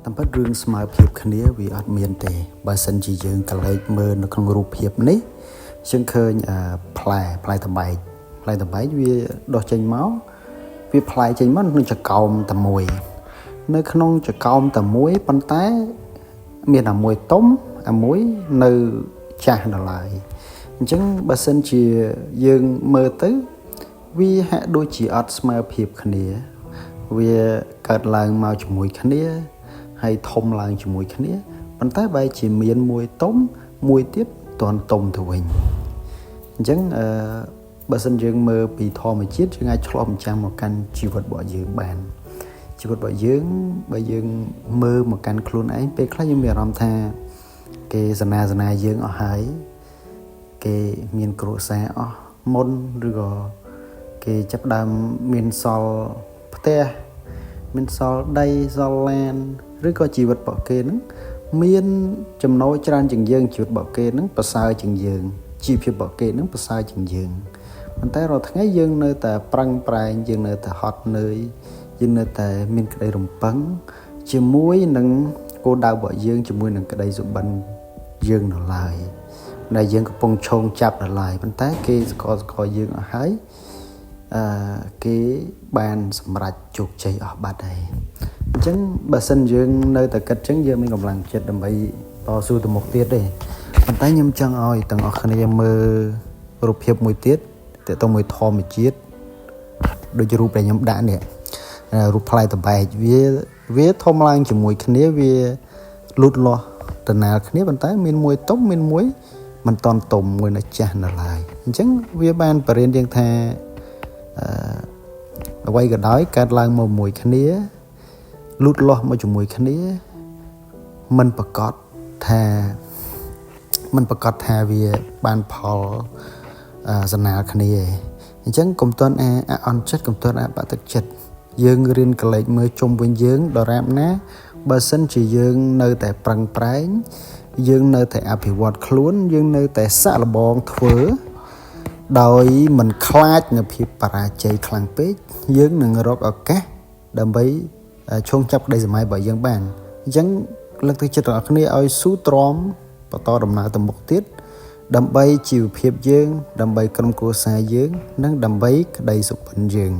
តាមពិតរឿងស្មើភាពគ្នាវាអត់មានទេបើសិនជាយើងកលែកមើលនៅក្នុងរូបភាពនេះយើងឃើញផ្លែតបែកវាដុះចេញមកវាផ្លែចេញមកក្នុងចកោមតែមួយនៅក្នុងចកោមតែមួយប៉ុន្តែមានតែមួយទុំអាមួយនៅចាស់ដល់ហើយអញ្ចឹងបើសិនជាយើងមើលទៅវាហាក់ដូចជាអត់ស្មើភាពគ្នាវាកើតឡើងមកជាមួយគ្នាហើយធំឡើងជាមួយគ្នាប៉ុន្តែបែរជាមានមួយទុំមួយទៀតតន់ទុំទៅវិញអញ្ចឹងបើសិនយើងមើលពីធម្មជាតិយើងអាចឆ្លុះបញ្ចាំងមកកាន់ជីវិតរបស់យើងបានជីវិតរបស់យើងបើយើងមើលមកកាន់ខ្លួនឯងពេលខ្លះយើងមានអារម្មណ៍ថាគេសនាយើងអស់ហើយគេមានគ្រួសារអស់មុនឬក៏គេចាប់ដើមមានសល់ផ្ទះមានសល់ដីសល់ឡានឬក៏ជីវិតរបស់គេហ្នឹងមានចំណូលច្រើនជាងយើងជីវិតរបស់គេហ្នឹងប្រសើរជាងយើងជីវភាពរបស់គេហ្នឹងប្រសើរជាងយើងប៉ុន្តែរាល់ថ្ងៃយើងនៅតែប្រឹងប្រែងយើងនៅតែហត់នឿយយើងនៅតែមានក្តីរំពឹងជាមួយនឹងគោលដៅរបស់យើងជាមួយនឹងក្តីសុបិនយើងនៅឡើយដែលយើងកំពុងឈោងចាប់នៅឡើយប៉ុន្តែគេស្គាល់យើងអស់ហើយគេបានសម្រេចជោគជ័យអស់បាត់ហើយអញ្ចឹងបើសិនយើងនៅតែគិតអញ្ចឹងយើងមានកម្លាំងចិត្តដើម្បីតស៊ូទៅមុខទៀតទេប៉ុន្តែខ្ញុំចង់ឲ្យទាំងអស់គ្នាមើលរូបភាពមួយទៀតតើតើមួយធម្មជាតិដូចរូបដែលខ្ញុំដាក់នេះរូបផ្លែតបែកវាធំឡើងជាមួយគ្នាវាលូតលាស់ដណាលគ្នាប៉ុន្តែមានមួយទុំមានមួយមិនតន់ទុំមួយនៅចាស់នៅឡើយអញ្ចឹងវាបានបរិញ្ញាយើងថាអ្វីក៏ដោយកើតឡើងមកមួយគ្នាលូតលាស់មកជាមួយគ្នាមិនប្រកាសថាវាបានផលសនាគ្នាឯងអញ្ចឹងកុំទាន់អន់ចិត្តកុំទាន់បាក់ទឹកចិត្តយើងរៀនកលេចមើលជុំវិញយើងដរាបណាបើសិនជាយើងនៅតែប្រឹងប្រែងយើងនៅតែអភិវឌ្ឍខ្លួនយើងនៅតែសាក់លបងធ្វើដោយមិនខ្លាចនៅភាពបរាជ័យខ្លាំងពេកយើងនឹងរកឱកាសដើម្បីឈោងចាប់ក្តីសម័យរបស់យើងបានអញ្ចឹងលើកទឹកចិត្តដល់អ្នកគ្នាឲ្យស៊ូទ្រាំបន្តដំណើរទៅមុខទៀតដើម្បីជីវភាពយើងដើម្បីក្រុមគ្រួសារយើងនិងដើម្បីក្តីសុខភាពយើង